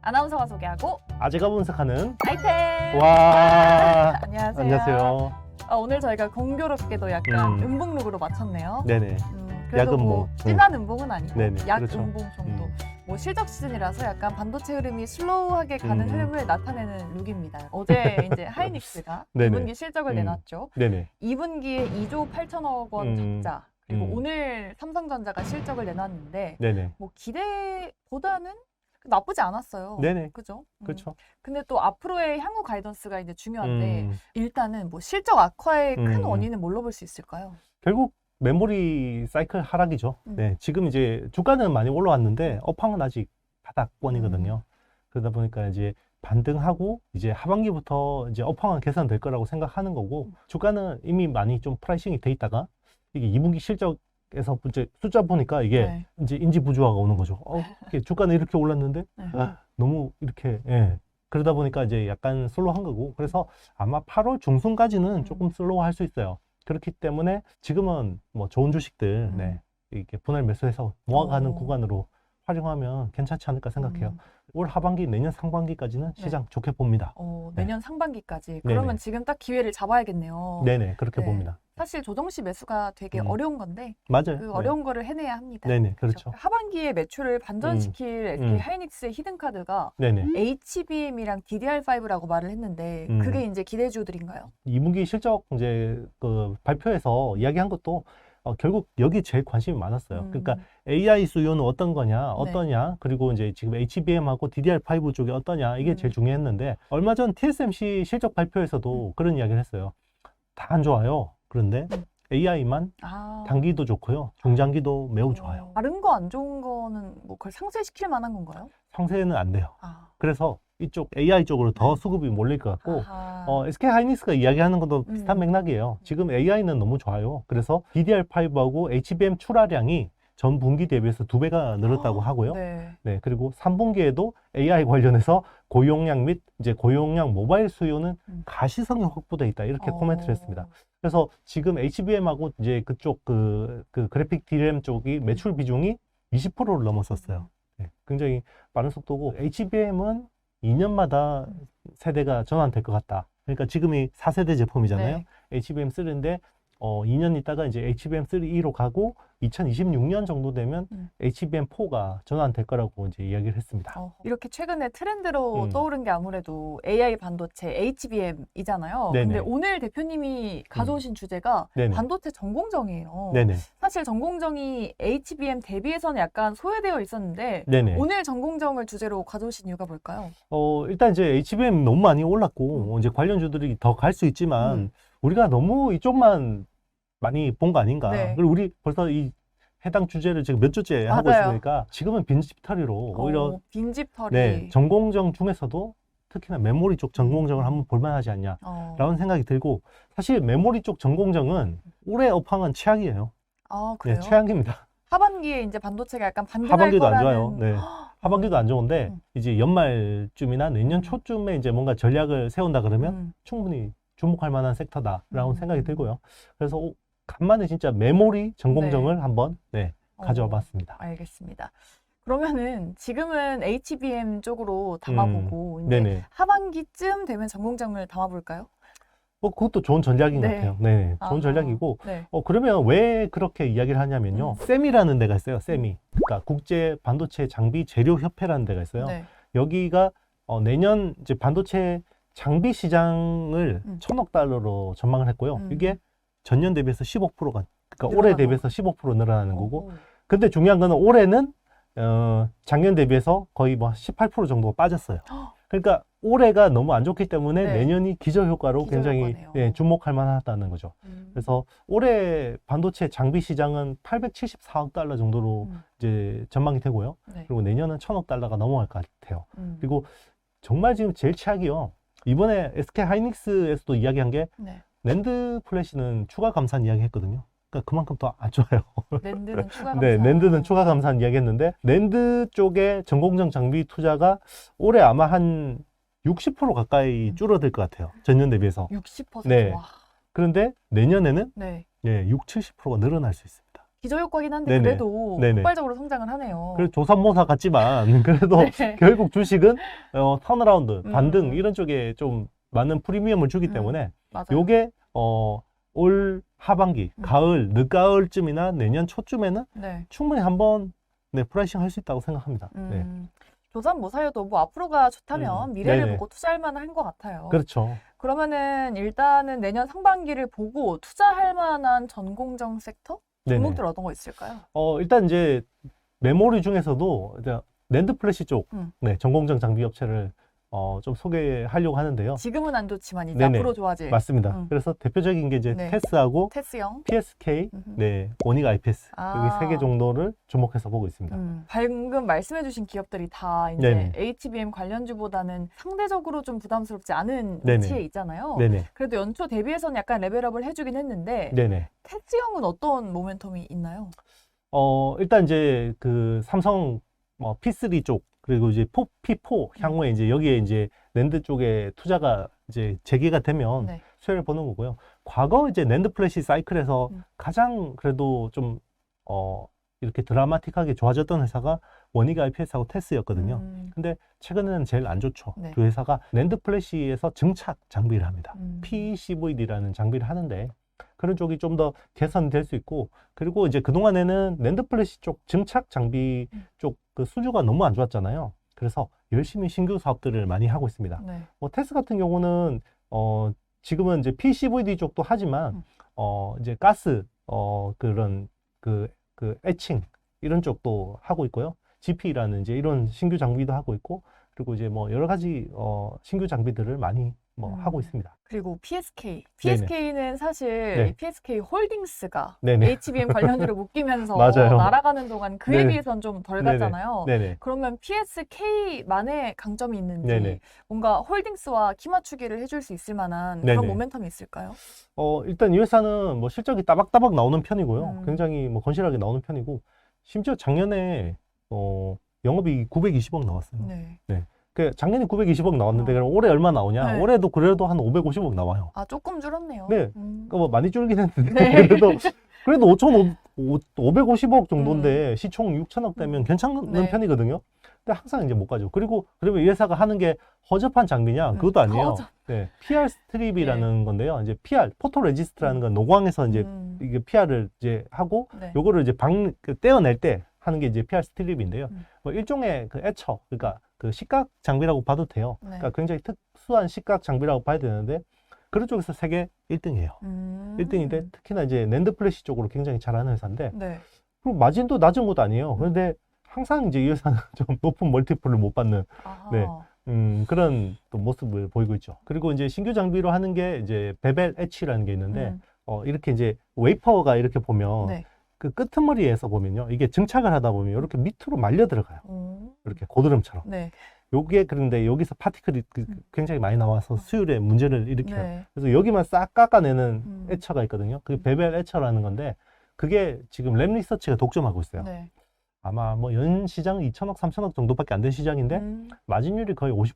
아나운서가 소개하고 아재가 분석하는 아이템! 와 안녕하세요. 안녕하세요. 오늘 저희가 공교롭게도 약간 음. 음봉룩으로 맞췄네요. 네네. 그래도 약은 뭐 뭐, 진한 음봉은 아니고 네네, 약 그렇죠. 음봉 정도. 음. 뭐 실적 시즌이라서 약간 반도체 흐름이 슬로우하게 가는 음. 흐름을 나타내는 룩입니다. 어제 이제 하이닉스가 네네. 2분기 실적을 내놨죠. 네네. 2분기에 2조 8천억 원 적자. 그리고 음. 오늘 삼성전자가 실적을 내놨는데 네네. 뭐 기대보다는 나쁘지 않았어요. 네네. 그죠? 그렇죠. 근데 또 앞으로의 향후 가이던스가 이제 중요한데 음. 일단은 뭐 실적 악화의 큰 음. 원인은 뭘로 볼 수 있을까요? 결국 메모리 사이클 하락이죠. 네, 지금 이제 주가는 많이 올라왔는데 업황은 아직 바닥권이거든요. 그러다 보니까 이제 반등하고 이제 하반기부터 이제 업황은 개선될 거라고 생각하는 거고 주가는 이미 많이 좀 프라이싱이 돼 있다가 이게 2분기 실적에서 이제 숫자 보니까 이게 네. 이제 인지 부조화가 오는 거죠. 이렇게 주가는 이렇게 올랐는데 네. 너무 이렇게 그러다 보니까 이제 약간 슬로우한 거고 그래서 아마 8월 중순까지는 조금 슬로우할 수 있어요. 그렇기 때문에 지금은 뭐 좋은 주식들 이렇게 분할 매수해서 모아가는 구간으로 활용하면 괜찮지 않을까 생각해요. 올 하반기 내년 상반기까지는 시장 좋게 봅니다. 내년 상반기까지. 그러면 네네. 지금 딱 기회를 잡아야겠네요. 네네 그렇게 네. 봅니다. 사실 조정시 매수가 되게 어려운 건데 맞아요. 그 어려운 거를 해내야 합니다. 네네 그렇죠. 하반기에 매출을 반전시킬 SK 하이닉스의 히든카드가 네네. HBM이랑 DDR5라고 말을 했는데 그게 이제 기대주들인가요? 2분기 실적 이제 그 발표에서 이야기한 것도 결국 여기 제일 관심이 많았어요. 그러니까 AI 수요는 어떤 거냐, 어떠냐, 그리고 이제 지금 HBM하고 DDR5 쪽이 어떠냐, 이게 제일 중요했는데, 얼마 전 TSMC 실적 발표에서도 그런 이야기를 했어요. 다 안 좋아요. 그런데 AI만 단기도 좋고요, 중장기도 매우 좋아요. 다른 거 안 좋은 거는 뭐 그걸 상쇄시킬 만한 건가요? 상세는 안 돼요. 그래서 이쪽 AI 쪽으로 더 수급이 몰릴 것 같고, SK 하이닉스가 이야기하는 것도 비슷한 맥락이에요. 지금 AI는 너무 좋아요. 그래서 DDR5하고 HBM 출하량이 전 분기 대비해서 2배가 늘었다고 하고요. 네, 그리고 3분기에도 AI 관련해서 고용량 및 이제 고용량 모바일 수요는 가시성이 확보돼 있다. 이렇게 코멘트를 했습니다. 그래서 지금 HBM하고 이제 그쪽 그 그래픽 DRAM 쪽이 매출 비중이 20%를 넘었었어요. 네, 굉장히 빠른 속도고 HBM은 2년마다 세대가 전환될 것 같다. 그러니까 지금이 4세대 제품이잖아요. HBM3인데 2년 있다가 이제 HBM3E로 가고 2026년 정도 되면 HBM4가 전환될 거라고 이제 이야기를 했습니다. 이렇게 최근에 트렌드로 떠오른 게 아무래도 AI 반도체 HBM이잖아요. 네네. 근데 오늘 대표님이 가져오신 주제가 네네. 반도체 전공정이에요. 네네. 사실 전공정이 HBM 대비해서는 약간 소외되어 있었는데 네네. 오늘 전공정을 주제로 가져오신 이유가 뭘까요? 일단 이제 HBM 너무 많이 올랐고 이제 관련주들이 더 갈 수 있지만 우리가 너무 이쪽만 많이 본 거 아닌가. 그리고 우리 벌써 이 해당 주제를 지금 몇 주째 하고 있으니까 지금은 빈집털이로 오히려 빈집털이 네, 전공정 중에서도 특히나 메모리 쪽 전공정을 한번 볼만하지 않냐라는 생각이 들고 사실 메모리 쪽 전공정은 올해 업황은 최악이에요. 그래요? 네, 최악입니다. 하반기에 이제 반도체가 약간 반등할 하반기도 거라는... 안 좋아요. 네. 하반기도 안 좋은데 이제 연말쯤이나 내년 초쯤에 이제 뭔가 전략을 세운다 그러면 충분히 주목할 만한 섹터다라고 생각이 들고요. 그래서 간만에 진짜 메모리 전공정을 한번 가져와 봤습니다. 알겠습니다. 그러면은 지금은 HBM 쪽으로 담아보고 이제 네네. 하반기쯤 되면 전공정을 담아볼까요? 그것도 좋은 전략인 것 같아요. 네, 좋은 전략이고 그러면 왜 그렇게 이야기를 하냐면요. 세미라는 데가 있어요. 세미. 그러니까 국제 반도체 장비 재료 협회라는 데가 있어요. 여기가 내년 이제 반도체 장비 시장을 1,000억 달러로 전망을 했고요. 이게 전년 대비해서 15%가, 그러니까 올해 대비해서 15% 늘어나는 거고. 근데 중요한 거는 올해는 작년 대비해서 거의 뭐 18% 정도가 빠졌어요. 그러니까 올해가 너무 안 좋기 때문에 내년이 기저효과로 굉장히 주목할 만하다는 거죠. 그래서 올해 반도체 장비 시장은 874억 달러 정도로 이제 전망이 되고요. 그리고 내년은 1,000억 달러가 넘어갈 것 같아요. 그리고 정말 지금 제일 최악이요. 이번에 SK 하이닉스에서도 이야기한 게 낸드 플래시는 추가 감산 이야기 했거든요. 그러니까 그만큼 더 안 좋아요. 낸드는 추가 감산. 네, 낸드는 추가 감산 이야기 했는데 낸드 쪽에 전공정 장비 투자가 올해 아마 한 60% 가까이 줄어들 것 같아요. 전년 대비해서. 60%? 네. 와. 그런데 내년에는 6, 70%가 늘어날 수 있습니다. 기저효과긴 한데 네네. 그래도 네네. 폭발적으로 성장을 하네요. 그래서 조삼모사 같지만 그래도 네. 결국 주식은 턴어라운드, 반등 이런 쪽에 좀 많은 프리미엄을 주기 때문에 맞아요. 요게 올 하반기, 가을, 늦가을쯤이나 내년 초쯤에는 네. 충분히 한번 프라이싱 할 수 있다고 생각합니다. 네. 조삼모사여도 뭐 앞으로가 좋다면 미래를 네네. 보고 투자할 만한 것 같아요. 그렇죠. 그러면은 일단은 내년 상반기를 보고 투자할 만한 전공정 섹터? 종목들 어떤 거 있을까요? 일단 이제 메모리 중에서도 이제 낸드 플래시 쪽 전공정 장비 업체를 좀 소개하려고 하는데요. 지금은 안 좋지만 이제 네네. 앞으로 좋아질. 맞습니다. 그래서 대표적인 게 이제 테스하고 테스형, PSK, 원익 IPS 여기 3개 정도를 주목해서 보고 있습니다. 방금 말씀해주신 기업들이 다 이제 네네. HBM 관련주보다는 상대적으로 좀 부담스럽지 않은 위치에 있잖아요. 네네. 그래도 연초 대비해서는 약간 레벨업을 해주긴 했는데 네네. 테스형은 어떤 모멘텀이 있나요? 일단 이제 그 삼성 P3 쪽 그리고 이제 P4 향후에 이제 여기에 이제 낸드 쪽에 투자가 이제 재개가 되면 수혜를 보는 거고요. 과거 이제 낸드 플래시 사이클에서 가장 그래도 좀 이렇게 드라마틱하게 좋아졌던 회사가 원익 IPS하고 테스였거든요. 근데 최근에는 제일 안 좋죠. 두 회사가 낸드 플래시에서 증착 장비를 합니다. PCVD라는 장비를 하는데 그런 쪽이 좀 더 개선될 수 있고, 그리고 이제 그동안에는 낸드 플래시 쪽 증착 장비 쪽 그 수주가 너무 안 좋았잖아요. 그래서 열심히 신규 사업들을 많이 하고 있습니다. 뭐 테스 같은 경우는 지금은 이제 PCVD 쪽도 하지만 이제 가스 그런 그 에칭 이런 쪽도 하고 있고요. GP라는 이제 이런 신규 장비도 하고 있고, 그리고 이제 뭐 여러 가지 신규 장비들을 많이 하고 있습니다. 그리고 PSK는 사실 PSK 홀딩스가 네네. HBM 관련주를 묶이면서 맞아요. 날아가는 동안 그에 비해서는 좀 덜 갔잖아요. 네네. 그러면 PSK만의 강점이 있는지 뭔가 홀딩스와 키 맞추기를 해줄 수 있을 만한 그런 모멘텀이 있을까요? 일단 이 회사는 뭐 실적이 따박따박 나오는 편이고요. 굉장히 뭐 건실하게 나오는 편이고, 심지어 작년에 영업이익이 920억 나왔어요. 네. 작년에 920억 나왔는데 그럼 올해 얼마 나오냐? 올해도 그래도 한 550억 나와요. 아, 조금 줄었네요. 네. 그러니까 뭐 많이 줄긴 했는데 그래도 550억 정도인데 시총 6천억 되면 괜찮은 편이거든요. 근데 항상 이제 못 가죠. 그리고 그러면 이 회사가 하는 게 허접한 장비냐? 그것도 아니에요. PR 스트립이라는 건데요. 이제 PR 포토 레지스트라는 건 노광에서 이제 이게 PR을 이제 하고 요거를 이제 떼어낼 때 하는 게 이제 PR 스트립인데요. 뭐 일종의 그 에처, 그러니까 그 식각 장비라고 봐도 돼요. 그러니까 굉장히 특수한 식각 장비라고 봐야 되는데 그런 쪽에서 세계 1등이에요. 1등인데 특히나 이제 낸드 플래시 쪽으로 굉장히 잘하는 회사인데 그리고 마진도 낮은 것도 아니에요. 그런데 항상 이제 이 회사는 좀 높은 멀티플을 못 받는 그런 또 모습을 보이고 있죠. 그리고 이제 신규 장비로 하는 게 이제 베벨 엣치라는 게 있는데 이렇게 이제 웨이퍼가 이렇게 보면 그 끄트머리에서 보면요, 이게 증착을 하다 보면 이렇게 밑으로 말려 들어가요. 이렇게 고드름처럼. 요게 그런데 여기서 파티클이 굉장히 많이 나와서 수율에 문제를 일으켜요. 그래서 여기만 싹 깎아내는 에처가 있거든요. 그게 베벨 에처라는 건데 그게 지금 랩 리서치가 독점하고 있어요. 아마 뭐 연 시장 2천억, 3천억 정도밖에 안 된 시장인데 마진율이 거의 50%.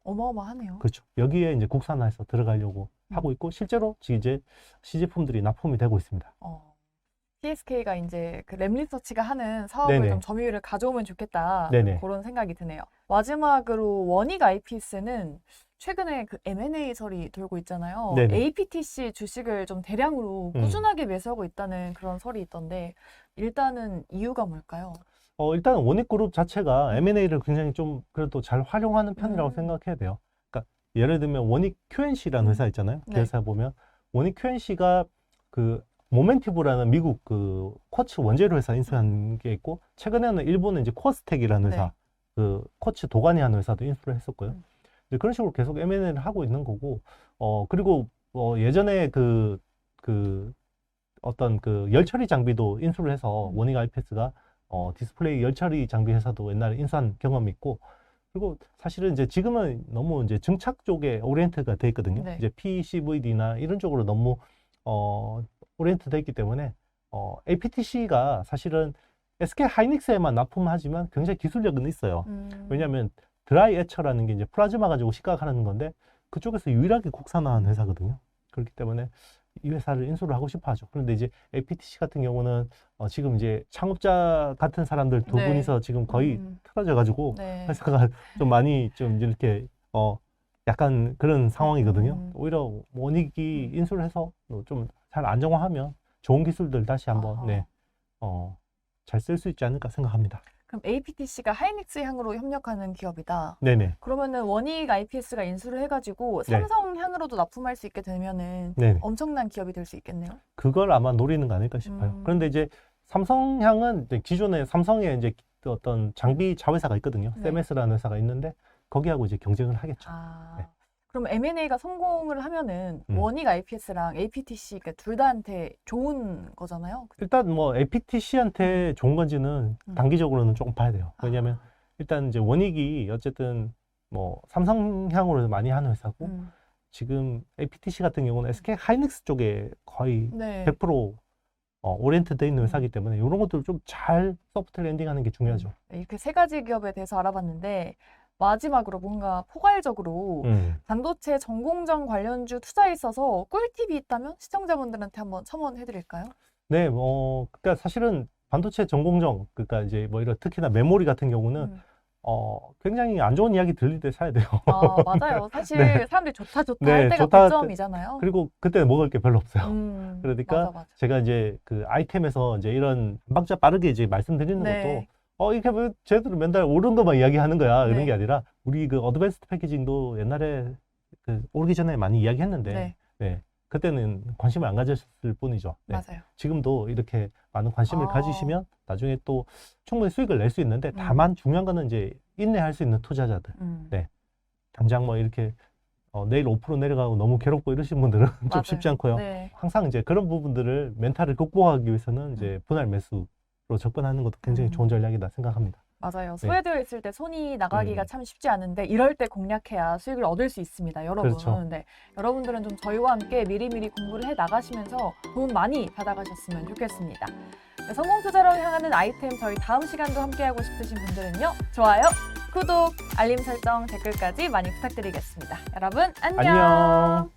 어마어마하네요. 그렇죠. 여기에 이제 국산화해서 들어가려고 하고 있고 실제로 이제 시제품들이 납품이 되고 있습니다. PSK가 이제 그 랩 리서치가 하는 사업을 좀 점유율을 가져오면 좋겠다. 그런 생각이 드네요. 마지막으로 원익 IPS는 최근에 그 M&A설이 돌고 있잖아요. APTC 주식을 좀 대량으로 꾸준하게 매수하고 있다는 그런 설이 있던데 일단은 이유가 뭘까요? 일단 원익그룹 자체가 M&A를 굉장히 좀 그래도 잘 활용하는 편이라고 생각해야 돼요. 그러니까 예를 들면 원익 QNC라는 회사 있잖아요. 그 회사 보면 원익 QNC가 그 모멘티브라는 미국 그 쿼츠 원재료 회사 인수한 게 있고, 최근에는 일본의 이제 코어스텍이라는 회사, 그 쿼츠 도가니 하는 회사도 인수를 했었고요. 그런 식으로 계속 M&A를 하고 있는 거고, 그리고 예전에 그 어떤 그 열처리 장비도 인수를 해서 원익 IPS가 디스플레이 열처리 장비 회사도 옛날에 인수한 경험이 있고, 그리고 사실은 이제 지금은 너무 이제 증착 쪽에 오리엔트가 돼 있거든요. 이제 PCVD나 이런 쪽으로 너무 오리엔트 돼 있기 때문에 APTC가 사실은 SK 하이닉스에만 납품하지만 굉장히 기술력은 있어요. 왜냐하면 드라이 에처라는 게 이제 플라즈마 가지고 식각하는 건데 그쪽에서 유일하게 국산화한 회사거든요. 그렇기 때문에 이 회사를 인수를 하고 싶어 하죠. 그런데 이제 APTC 같은 경우는 지금 이제 창업자 같은 사람들 두 네. 분이서 지금 거의 틀어져 가지고 회사가 좀 많이 좀 이렇게 약간 그런 상황이거든요. 오히려 원익이 인수를 해서 좀 잘 안정화하면 좋은 기술들 다시 한번 잘 쓸 수 있지 않을까 생각합니다. 그럼 APTC가 하이닉스 향으로 협력하는 기업이다. 네네. 그러면은 원익 IPS가 인수를 해가지고 삼성 향으로도 납품할 수 있게 되면은 엄청난 기업이 될 수 있겠네요. 그걸 아마 노리는 거 아닐까 싶어요. 그런데 이제 삼성향은 이제 기존에 삼성의 이제 어떤 장비 자회사가 있거든요. 세메스라는 회사가 있는데 거기하고 이제 경쟁을 하겠죠. 그럼 M&A가 성공을 하면은 원익 IPS랑 APTC 둘 다한테 좋은 거잖아요. 일단 뭐 APTC한테 좋은 건지는 단기적으로는 조금 봐야 돼요. 왜냐하면 일단 이제 원익이 어쨌든 뭐 삼성향으로 많이 하는 회사고 지금 APTC 같은 경우는 SK 하이닉스 쪽에 거의 100% 오리엔트돼 있는 회사이기 때문에 이런 것들을 좀 잘 소프트 랜딩하는 게 중요하죠. 이렇게 세 가지 기업에 대해서 알아봤는데 마지막으로 뭔가 포괄적으로 반도체 전공정 관련주 투자에 있어서 꿀팁이 있다면 시청자분들한테 한번 첨언해드릴까요? 네, 그러니까 사실은 반도체 전공정, 그러니까 이제 뭐 이런 특히나 메모리 같은 경우는 굉장히 안 좋은 이야기 들릴 때 사야 돼요. 맞아요. 사실 사람들이 좋다 할 때가 고점이잖아요. 그리고 그때 먹을 게 별로 없어요. 그러니까 맞아. 제가 이제 그 아이템에서 이제 이런 박자 빠르게 이제 말씀드리는 것도 이렇게 뭐 쟤들은 맨날 옳은 것만 이야기하는 거야 이런 게 아니라 우리 그 어드밴스드 패키징도 옛날에 그 오르기 전에 많이 이야기했는데 그때는 관심을 안 가졌을 뿐이죠. 맞아요. 지금도 이렇게 많은 관심을 가지시면 나중에 또 충분히 수익을 낼 수 있는데 다만 중요한 거는 이제 인내할 수 있는 투자자들. 당장 뭐 이렇게 내일 5% 내려가고 너무 괴롭고 이러신 분들은 좀 쉽지 않고요. 항상 이제 그런 부분들을 멘탈을 극복하기 위해서는 이제 분할 매수로 접근하는 것도 굉장히 좋은 전략이다 생각합니다. 맞아요. 소외되어 있을 때 손이 나가기가 참 쉽지 않은데 이럴 때 공략해야 수익을 얻을 수 있습니다, 여러분. 그렇죠. 여러분들은 좀 저희와 함께 미리미리 공부를 해 나가시면서 도움 많이 받아가셨으면 좋겠습니다. 성공 투자로 향하는 아이템 저희 다음 시간도 함께하고 싶으신 분들은요. 좋아요, 구독, 알림 설정, 댓글까지 많이 부탁드리겠습니다. 여러분 안녕.